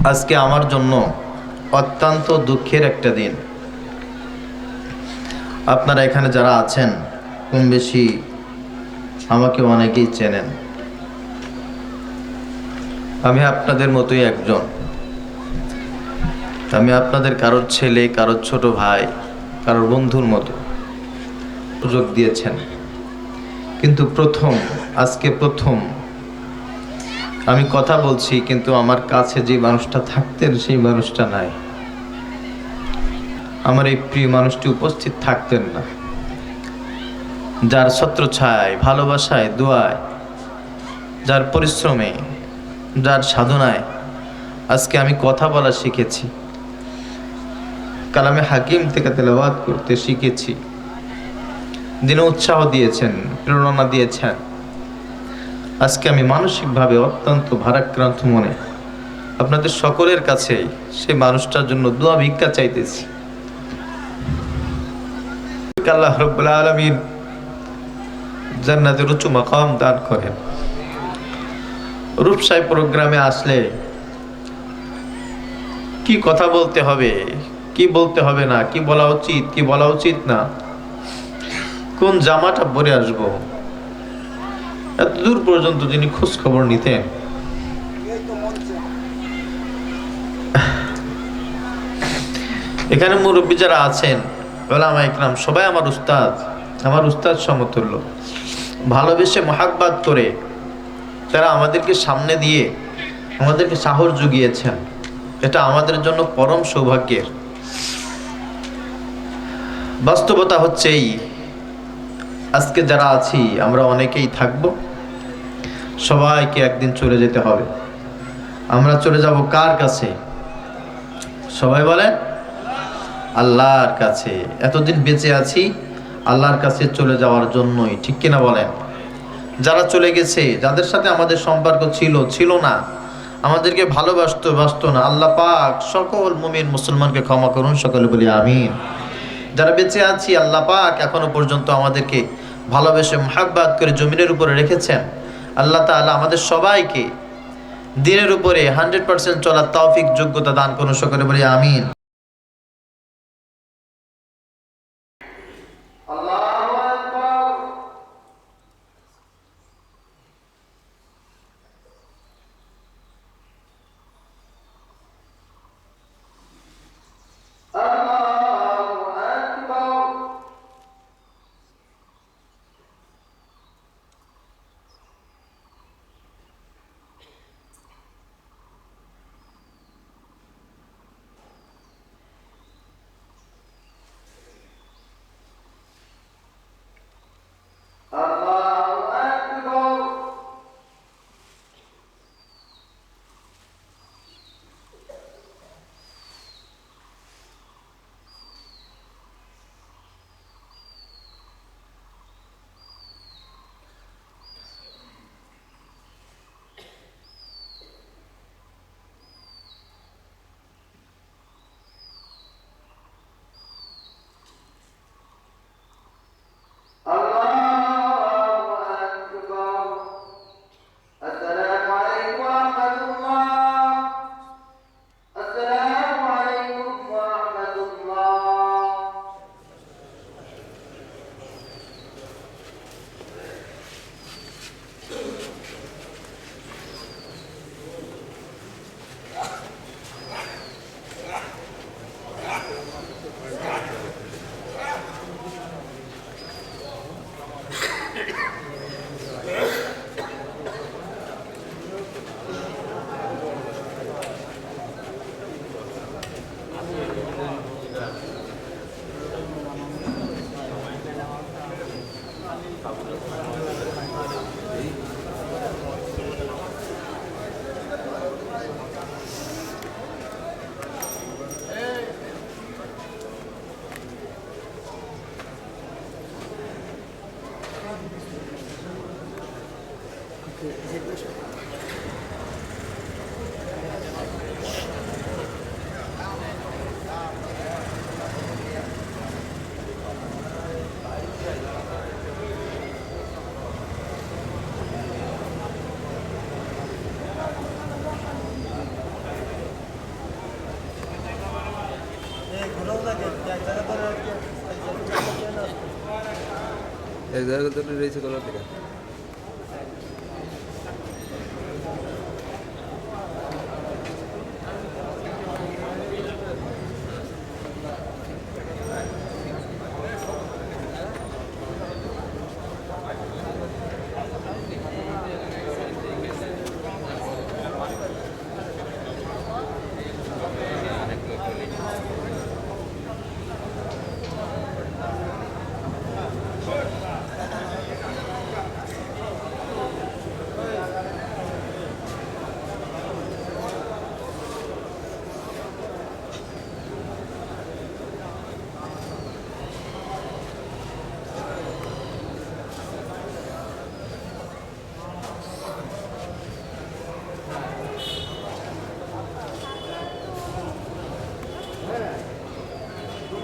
আজকে আমার জন্য অত্যন্ত দুঃখের একটা দিন। আপনারা এখানে যারা আছেন কম বেশি আমাকে অনেকেই চেনেন। আমি আপনাদের মতোই একজন। আমি আপনাদের কারোর ছেলে, কারোর ছোট ভাই, কারোর বন্ধুর মতো সুযোগ দিয়েছেন। কিন্তু আজকে প্রথম আমি কথা বলছি, কিন্তু আমার কাছে যে মানুষটা থাকতেন সেই মানুষটা নাই। আমার এই প্রিয় মানুষটি উপস্থিত থাকতেন না, যার ছত্রছায়ায়, ভালোবাসায়, দোয়ায়, যার পরিশ্রমে, যার সাধনায় আজকে আমি কথা বলা শিখেছি, কালামে হাকিম থেকে তেলাওয়াত করতে শিখেছি। দিনে উৎসাহ দিয়েছেন, প্রেরণা দিয়েছেন। আজকে আমি মানসিকভাবে অত্যন্ত ভারাক্রান্ত মনে আপনাদের সকলের কাছে সেই মানুষটার জন্য দোয়া ভিক্ষা চাইতেছি। আল্লাহ রাব্বুল আলামিন জান্নাতের উঁচু মাকাম দান করেন। রূপসাই প্রোগ্রামে আসলে কি কথা বলতে হবে, কি বলতে হবে না, কি বলা উচিত, কি বলা উচিত না, কোন জামাটা পরে আসবো, এত দূর পর্যন্ত যিনি খোঁজ খবর নিতেন। এখানে মুরব্বী যারা আছেন, ওলামা ইকরাম, সবাই আমার উস্তাদ সমতুল্য। ভালোবেসে মহাব্বত করে তারা আমাদেরকে সামনে দিয়ে আমাদেরকে সাহস জুগিয়েছেন। এটা আমাদের জন্য পরম সৌভাগ্যের। বাস্তবতা হচ্ছে এই, আজকে যারা আছি আমরা অনেকেই থাকব, সবাইকে একদিন চলে যেতে হবে। আমরা চলে যাব কার কাছে? সবাই বলেন, আল্লাহর কাছে। এতদিন বেঁচে আছি আল্লাহর কাছে চলে যাওয়ার জন্যই, ঠিক কিনা বলেন? যারা চলে গেছে, যাদের সাথে আমাদের সম্পর্ক ছিল না, আমাদেরকে বাসতো না, আল্লাহ পাক সকল মুমিন মুসলমানকে ক্ষমা করুন, সকলে বলি আমিন। যারা বেঁচে আছি, আল্লাহ পাক এখনো পর্যন্ত আমাদেরকে ভালোবেসে মুহাব্বত করে জমিনের উপরে রেখেছেন। আল্লাহ তাআলা আমাদের সবাইকে দিনের উপরে 100% চলার তৌফিক যোগ্যতা দান করুন, সকলে বলি আমিন। এক জায়গায় তো রয়েছে কলার থেকে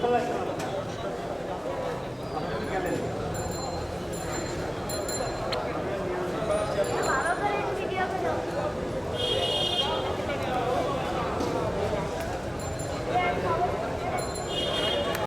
Gracias.